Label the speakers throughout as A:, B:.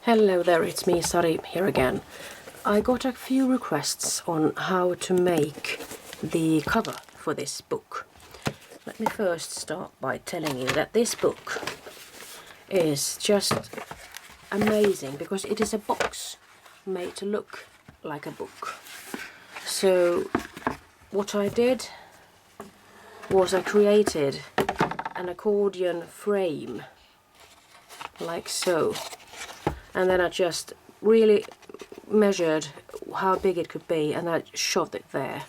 A: Hello there, it's me, Sari, here again. I got a few requests on how to make the cover for this book. Let me first start by telling you that this book is just amazing because it is a box made to look like a book. So what I did was I created an accordion frame like so, and then I just really measured how big it could be and I shoved it there,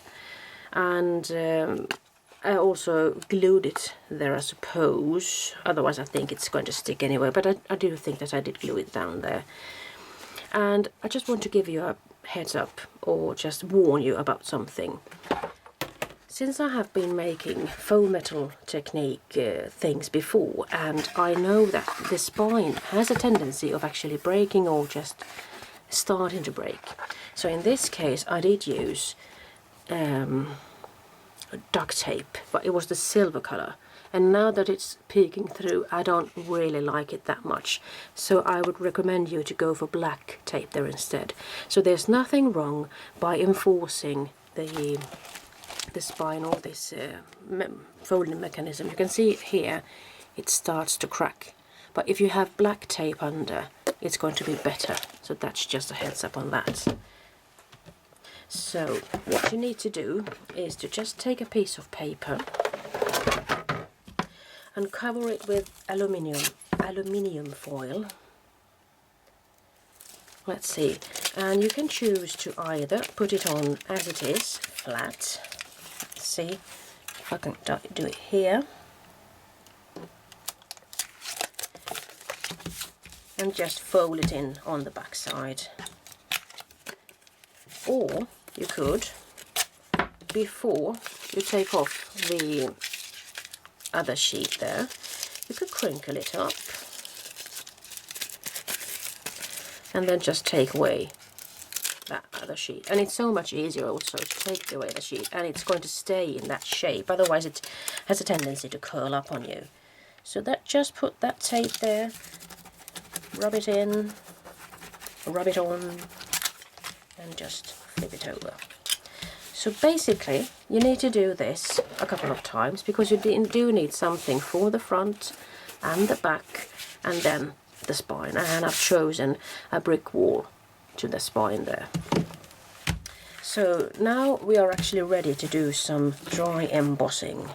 A: and I also glued it there, I suppose, otherwise I think it's going to stick anyway, but I do think that I did glue it down there. And I just want to give you a heads up or just warn you about something. Since I have been making faux metal technique things before, and I know that the spine has a tendency of actually breaking or just starting to break. So in this case I did use duct tape, but it was the silver color, and now that it's peeking through I don't really like it that much, so I would recommend you to go for black tape there instead. So there's nothing wrong by enforcing the spine or this folding mechanism. You can see here it starts to crack, but if you have black tape under, it's going to be better. So that's just a heads up on that. So what you need to do is to just take a piece of paper and cover it with aluminium foil. Let's see, and you can choose to either put it on as it is, flat. Let's see if I can do it here, and just fold it in on the back side. Or you could, before you take off the other sheet there, you could crinkle it up and then just take away that other sheet. And it's so much easier also to take away the sheet, and it's going to stay in that shape, otherwise it has a tendency to curl up on you. So that, just put that tape there, rub it in, rub it on, and just flip it over. So basically you need to do this a couple of times because you do need something for the front and the back and then the spine, and I've chosen a brick wall to the spine there. So now we are actually ready to do some dry embossing.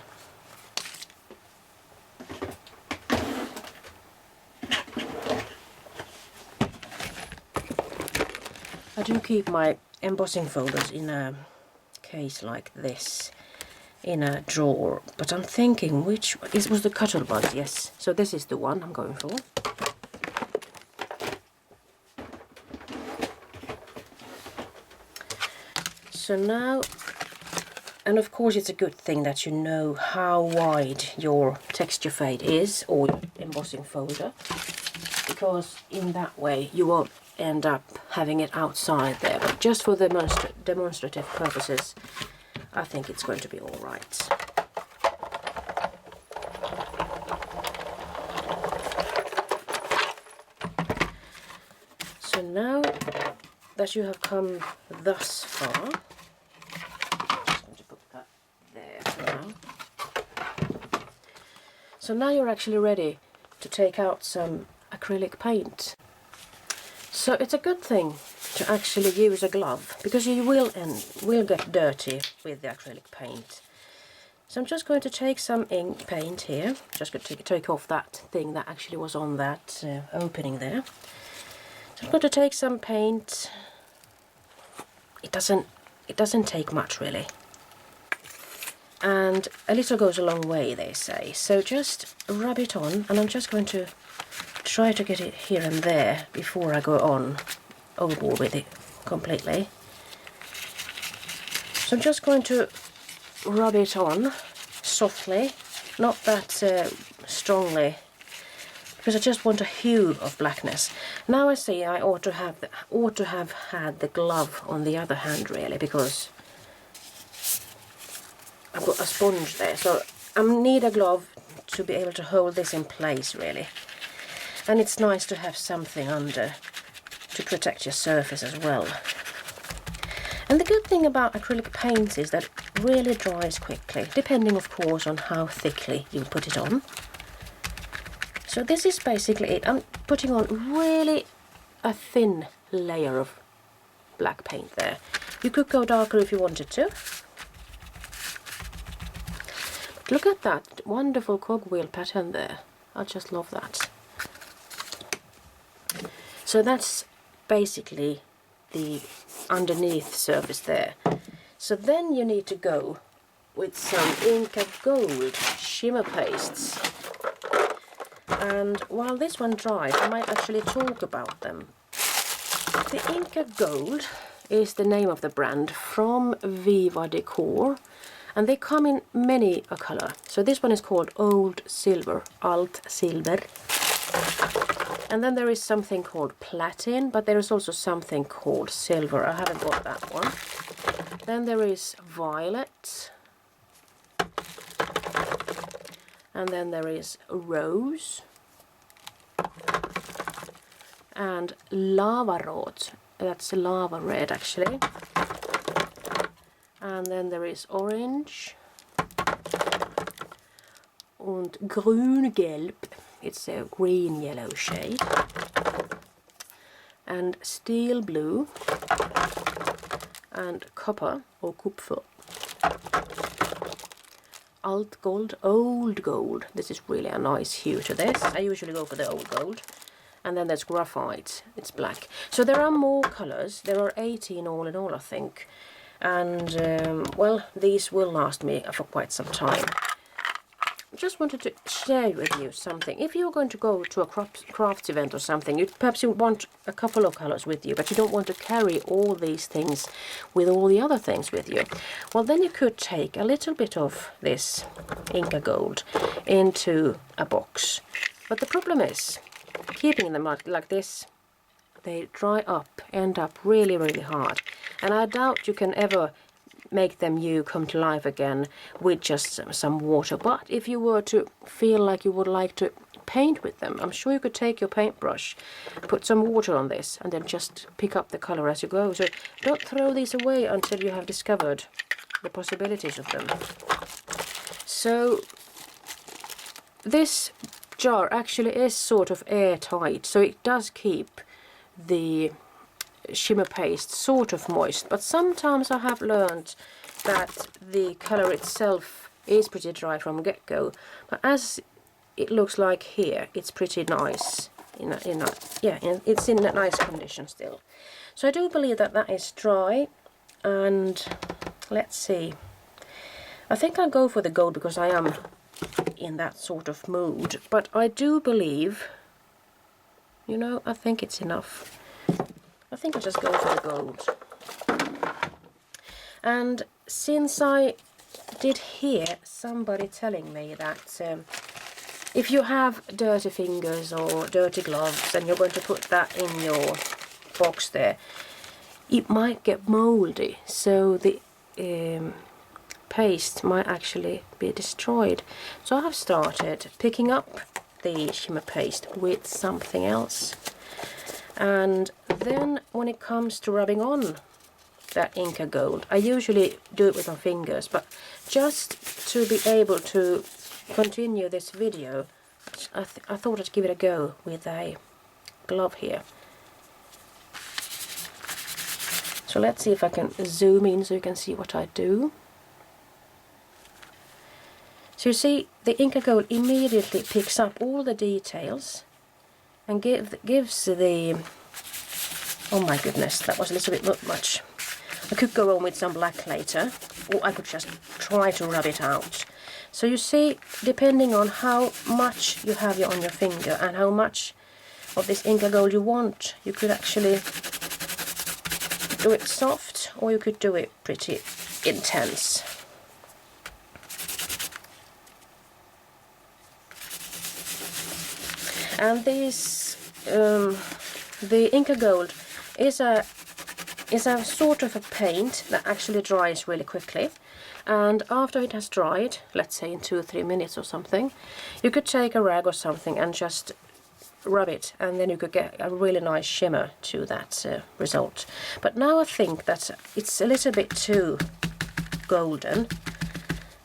A: I do keep my embossing folders in a case like this, in a drawer, but I'm thinking which, this was the Cuttlebug, yes, so this is the one I'm going for. So now, and of course it's a good thing that you know how wide your texture fade is, or your embossing folder, because in that way you won't end up having it outside there, but just for the demonstrative purposes I think it's going to be all right. So now that you have come thus far, I'm just going to put that there for now. So now you're actually ready to take out some acrylic paint. So it's a good thing to actually use a glove because you will get dirty with the acrylic paint. So I'm just going to take some ink paint here, just going to take off that thing that actually was on that opening there. So I'm going to take some paint. It doesn't take much really, and a little goes a long way, they say. So just rub it on, and I'm just going to try to get it here and there before I go on overboard with it completely. So I'm just going to rub it on softly, not that strongly, because I just want a hue of blackness. Now I see I ought to have had the glove on the other hand really, because I've got a sponge there, so I need a glove to be able to hold this in place really. And it's nice to have something under to protect your surface as well. And the good thing about acrylic paints is that it really dries quickly, depending of course on how thickly you put it on. So this is basically it. I'm putting on really a thin layer of black paint there. You could go darker if you wanted to. But look at that wonderful cogwheel pattern there. I just love that. So that's basically the underneath surface there. So then you need to go with some Inka Gold shimmer pastes. And while this one dries, I might actually talk about them. The Inka Gold is the name of the brand from Viva Decor, and they come in many a color. So this one is called Old Silver, Alt Silver. And then there is something called Platin, but there is also something called Silver. I haven't got that one. Then there is Violet. And then there is Rose. And Lava Rot. That's lava red actually. And then there is Orange. And Grün-Gelb. It's a green-yellow shade. And Steel Blue. And Copper or Kupfer. Alt Gold, Old Gold. This is really a nice hue to this. I usually go for the Old Gold. And then there's Graphite, it's black. So there are more colours. There are 18 all in all, I think. And, well, these will last me for quite some time. Just wanted to share with you something. If you're going to go to a crafts event or something, perhaps you want a couple of colours with you, but you don't want to carry all these things with all the other things with you. Well, then you could take a little bit of this Inka Gold into a box. But the problem is, keeping them like this, they dry up, end up really, really hard. And I doubt you can ever make them come to life again with just some water. But if you were to feel like you would like to paint with them, I'm sure you could take your paintbrush, put some water on this, and then just pick up the color as you go. So don't throw these away until you have discovered the possibilities of them. So this jar actually is sort of airtight, so it does keep the shimmer paste sort of moist, but sometimes I have learned that the color itself is pretty dry from get-go, but as it looks like here, it's pretty nice. It's in a nice condition still. So I do believe that that is dry, and let's see. I think I'll go for the gold because I am in that sort of mood, but I do believe, you know, I think it's enough. I think I'll just go for the gold. And since I did hear somebody telling me that if you have dirty fingers or dirty gloves and you're going to put that in your box there, it might get moldy, so the paste might actually be destroyed. So I have started picking up the shimmer paste with something else. And then when it comes to rubbing on that Inka Gold, I usually do it with my fingers, but just to be able to continue this video, I thought I'd give it a go with a glove here. So let's see if I can zoom in so you can see what I do. So you see, the Inka Gold immediately picks up all the details and gives the... Oh my goodness, that was a little bit much. I could go on with some black later, or I could just try to rub it out. So you see, depending on how much you have on your finger and how much of this Inka Gold you want, you could actually do it soft, or you could do it pretty intense. And this, the Inka Gold is a sort of a paint that actually dries really quickly. And after it has dried, let's say in 2 or 3 minutes or something, you could take a rag or something and just rub it, and then you could get a really nice shimmer to that result. But now I think that it's a little bit too golden,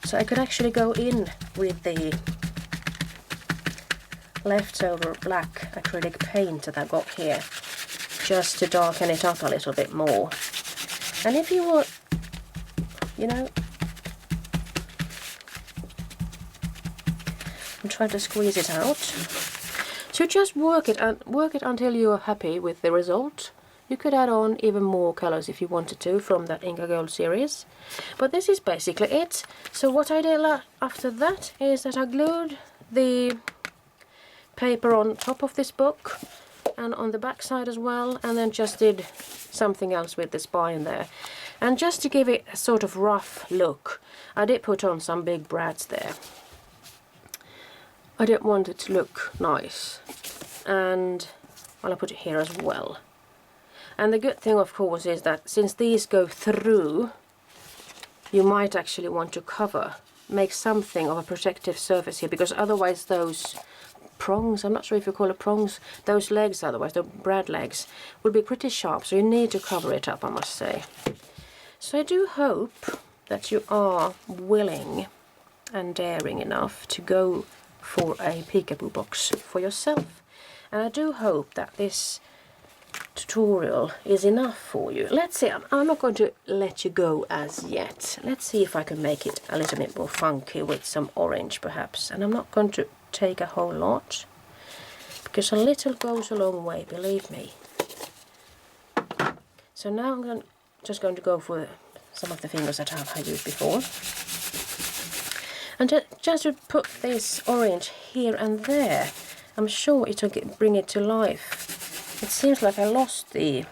A: so I could actually go in with the leftover black acrylic paint that I got here, just to darken it up a little bit more. And if you want, you know, I'm trying to squeeze it out. So just work it until you are happy with the result. You could add on even more colors if you wanted to from that Inka Gold series. But this is basically it. So what I did after that is that I glued the paper on top of this book and on the back side as well, and then just did something else with the spine there. And just to give it a sort of rough look, I did put on some big brads there. I didn't want it to look nice, and well, I put it here as well. And the good thing, of course, is that since these go through, you might actually want to make something of a protective surface here, because otherwise those prongs, I'm not sure if you call it prongs, those legs, otherwise the brad legs, will be pretty sharp, so you need to cover it up, I must say. So I do hope that you are willing and daring enough to go for a peekaboo box for yourself. And I do hope that this tutorial is enough for you. Let's see, I'm not going to let you go as yet. Let's see if I can make it a little bit more funky with some orange perhaps. And I'm not going to take a whole lot, because a little goes a long way, believe me. So now I'm just going to go for some of the fingers that I've used before. And just to put this orange here and there, I'm sure it will bring it to life. It seems like I lost the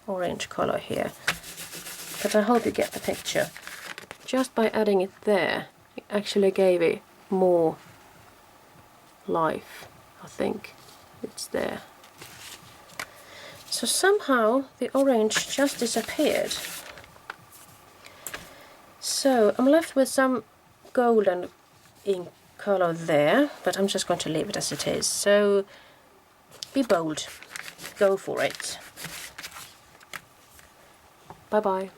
A: orange color here, but I hope you get the picture. Just by adding it there, it actually gave it more life. I think it's there. So somehow the orange just disappeared. So I'm left with some golden ink color there, but I'm just going to leave it as it is. So be bold, go for it. Bye bye.